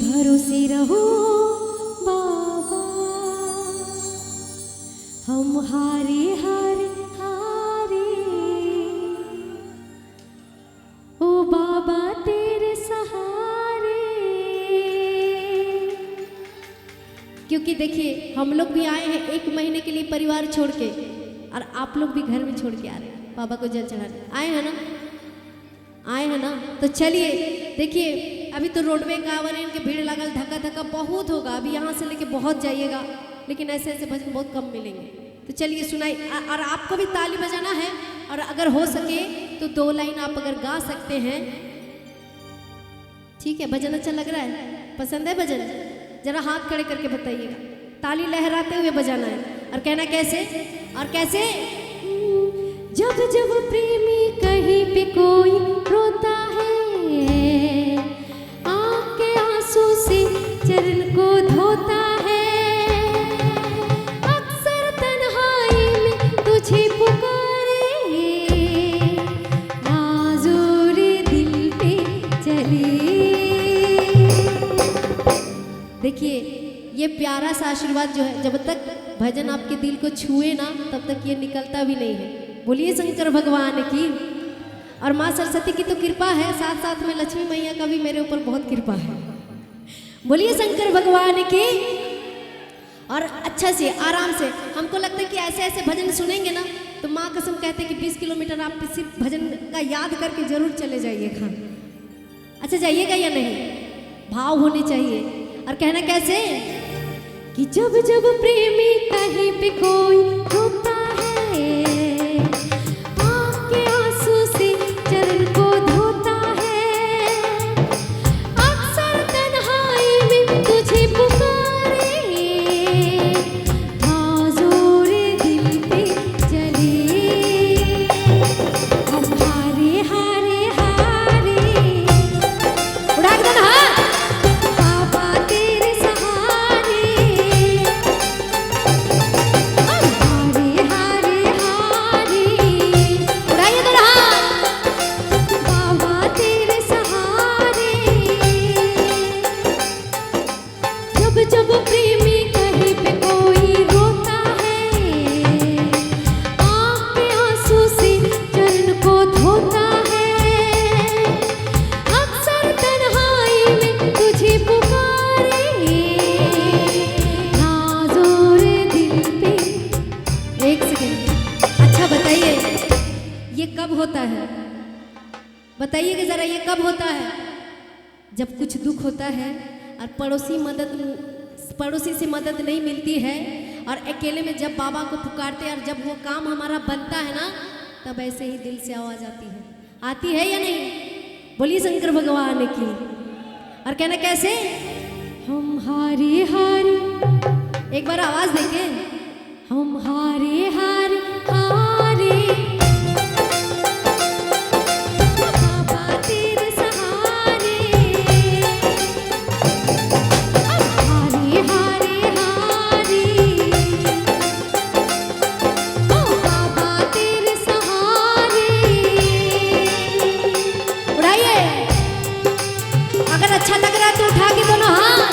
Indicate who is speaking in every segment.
Speaker 1: भरोसे रहो बाबा, हम हारे हारे हारे, ओ बाबा तेरे सहारे। क्योंकि देखिए हम लोग भी आए हैं 1 महीने के लिए परिवार छोड़ के, और आप लोग भी घर में छोड़ के आ रहे हैं बाबा को जल चढ़ाने। आए हैं ना, आए हैं ना, तो चलिए देखिए अभी तो रोडवे का आवरण के भीड़ लगल, धक्का धक्का बहुत होगा, अभी यहाँ से लेके बहुत जाइएगा, लेकिन ऐसे ऐसे भजन बहुत कम मिलेंगे। तो चलिए सुनाई, और आपको भी ताली बजाना है, और अगर हो सके तो 2 लाइन आप अगर गा सकते हैं, ठीक है? भजन अच्छा लग रहा है, पसंद है भजन? जरा हाथ खड़े करके बताइएगा, ताली लहराते हुए बजाना है, और कहना कैसे और कैसे। जब जब प्रेमी कहीं पे कोई रोता है, आँख के आंसू से चरण को धोता है, अक्सर तन्हाई में तुझे पुकारे, नाज़ुर दिल पे चले। देखिए ये प्यारा सा आशीर्वाद जो है, जब तक भजन आपके दिल को छुए ना तब तक ये निकलता भी नहीं है। बोलिए शंकर भगवान की। और माँ सरस्वती की तो कृपा है, साथ साथ में लक्ष्मी मैया का भी मेरे ऊपर बहुत कृपा है। बोलिए शंकर भगवान की। और अच्छा से आराम से, हमको लगता है कि ऐसे ऐसे भजन सुनेंगे ना तो माँ कसम कहते हैं कि 20 किलोमीटर आप सिर्फ भजन का याद करके जरूर चले जाइएगा। अच्छा जाइएगा या नहीं? भाव होने चाहिए। और कहना कैसे कि जब जब प्रेमी कहीं पे कोई रोता है, आँख के आंसू से चरण को धोता है, अक्सर तन्हाई में तुझे पुकारे, नाज़ुर दिल पे चले, हम हारे हारे हारे। उड़ा के देना हाथ। होता है बताइएगा जरा, ये कब होता है? जब कुछ दुख होता है और पड़ोसी से मदद नहीं मिलती है, और अकेले में जब बाबा को पुकारते हैं और जब वो काम हमारा बनता है ना, तब ऐसे ही दिल से आवाज आती है या नहीं? बोलिए शंकर भगवान की। और कहना कैसे, हम हारे हारे, एक बार आवाज देके, हम हारे हारे हारे, अच्छा लग रहा है तो उठा के दोनों हाथ।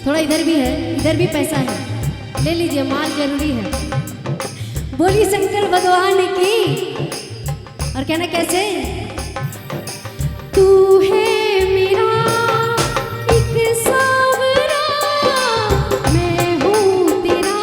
Speaker 1: थोड़ा इधर भी है, इधर भी पैसा है, ले लीजिए, माल जरूरी है। बोली शंकर भगवान की। और कहना कैसे, तू है मेरा एक सावरा, मैं हूँ तेरा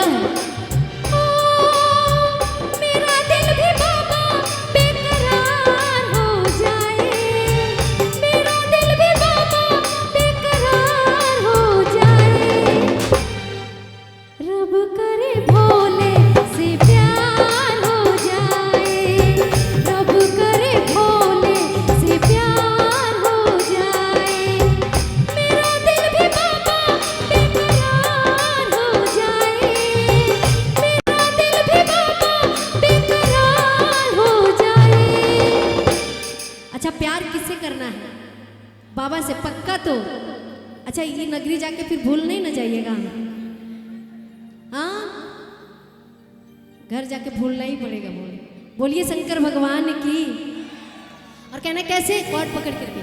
Speaker 1: हुआ है। ओ, मेरा दिल भी बाबा बेकरार हो जाए, मेरा दिल भी बाबा बेकरार हो जाए। रब करे भोले से प्यार हो जाए, रब करे भोले से प्यार हो जाए। मेरा दिल भी बाबा बेकरार हो जाए, मेरा दिल भी बाबा बेकरार हो जाए। अच्छा, प्यार किससे करना है? बाबा से पक्का तो। अच्छा, ये नगरी जाके फिर भूल नहीं ना जाइएगा। हाँ, घर जाके भूलना ही पड़ेगा। बोलिए शंकर भगवान की। और कहना कैसे? कॉर्ड पकड़ करके